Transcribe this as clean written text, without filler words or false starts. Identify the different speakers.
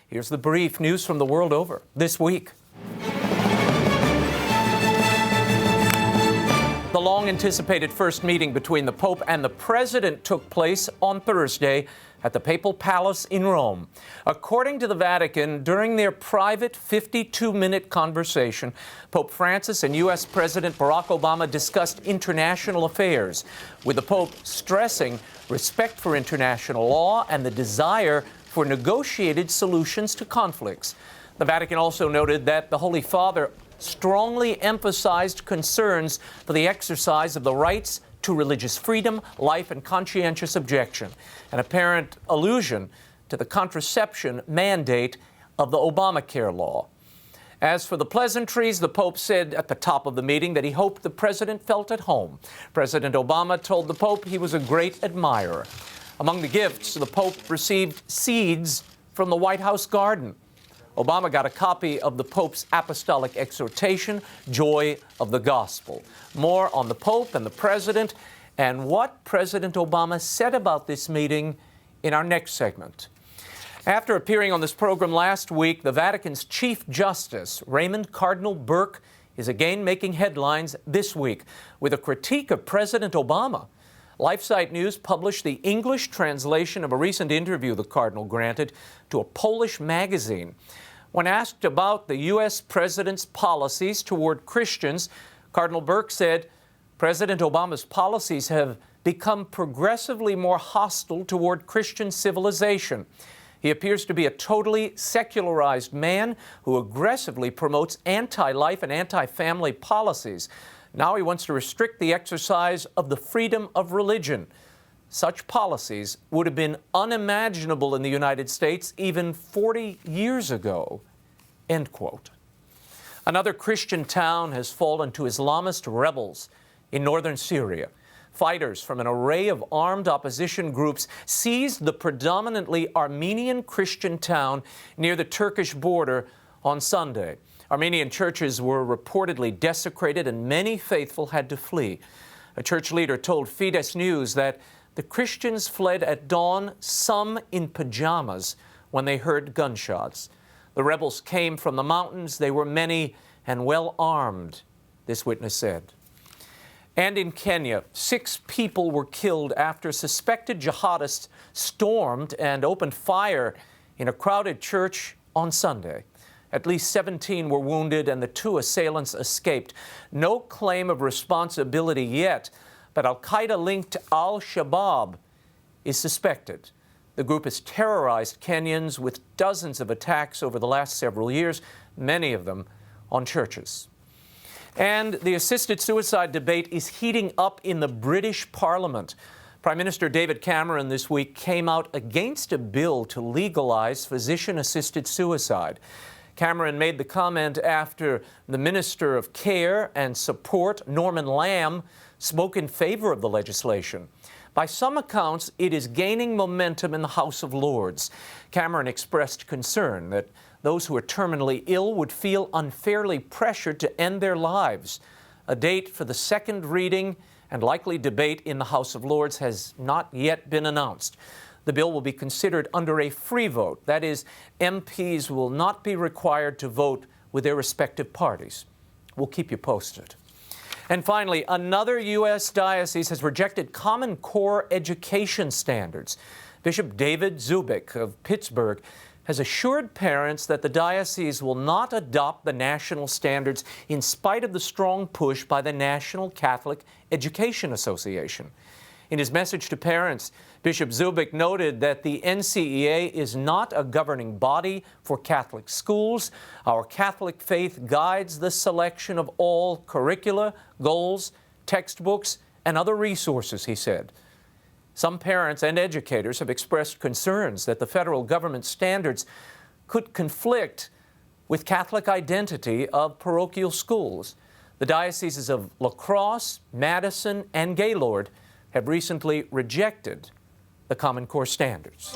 Speaker 1: Here's the brief news from the world over this week. The long-anticipated first meeting between the Pope and the President took place on Thursday at the Papal Palace in Rome. According to the Vatican, during their private 52-minute conversation, Pope Francis and U.S. President Barack Obama discussed international affairs, with the Pope stressing respect for international law and the desire for negotiated solutions to conflicts. The Vatican also noted that the Holy Father strongly emphasized concerns for the exercise of the rights to religious freedom, life, and conscientious objection, an apparent allusion to the contraception mandate of the Obamacare law. As for the pleasantries, the Pope said at the top of the meeting that he hoped the President felt at home. President Obama told the Pope he was a great admirer. Among the gifts, the Pope received seeds from the White House garden. Obama got a copy of the Pope's apostolic exhortation, Joy of the Gospel. More on the Pope and the President and what President Obama said about this meeting in our next segment. After appearing on this program last week, the Vatican's Chief Justice, Raymond Cardinal Burke, is again making headlines this week with a critique of President Obama. LifeSite News published the English translation of a recent interview the Cardinal granted to a Polish magazine. When asked about the U.S. President's policies toward Christians, Cardinal Burke said, President Obama's policies have become progressively more hostile toward Christian civilization. He appears to be a totally secularized man who aggressively promotes anti-life and anti-family policies. Now he wants to restrict the exercise of the freedom of religion. Such policies would have been unimaginable in the United States even 40 years ago." End quote. Another Christian town has fallen to Islamist rebels in northern Syria. Fighters from an array of armed opposition groups seized the predominantly Armenian Christian town near the Turkish border on Sunday. Armenian churches were reportedly desecrated and many faithful had to flee. A church leader told Fides News that the Christians fled at dawn, some in pajamas, when they heard gunshots. The rebels came from the mountains. They were many and well armed, this witness said. And in Kenya, 6 people were killed after suspected jihadists stormed and opened fire in a crowded church on Sunday. At least 17 were wounded and the 2 assailants escaped. No claim of responsibility yet, but Al-Qaeda-linked Al-Shabaab is suspected. The group has terrorized Kenyans with dozens of attacks over the last several years, many of them on churches. And the assisted suicide debate is heating up in the British Parliament. Prime Minister David Cameron this week came out against a bill to legalize physician-assisted suicide. Cameron made the comment after the Minister of Care and Support, Norman Lamb, spoke in favor of the legislation. By some accounts, it is gaining momentum in the House of Lords. Cameron expressed concern that those who are terminally ill would feel unfairly pressured to end their lives. A date for the second reading and likely debate in the House of Lords has not yet been announced. The bill will be considered under a free vote. That is, MPs will not be required to vote with their respective parties. We'll keep you posted. And finally, another U.S. diocese has rejected Common Core education standards. Bishop David Zubik of Pittsburgh has assured parents that the diocese will not adopt the national standards in spite of the strong push by the National Catholic Education Association. In his message to parents, Bishop Zubik noted that the NCEA is not a governing body for Catholic schools. Our Catholic faith guides the selection of all curricula, goals, textbooks, and other resources, he said. Some parents and educators have expressed concerns that the federal government standards could conflict with Catholic identity of parochial schools. The dioceses of La Crosse, Madison, and Gaylord have recently rejected the Common Core standards.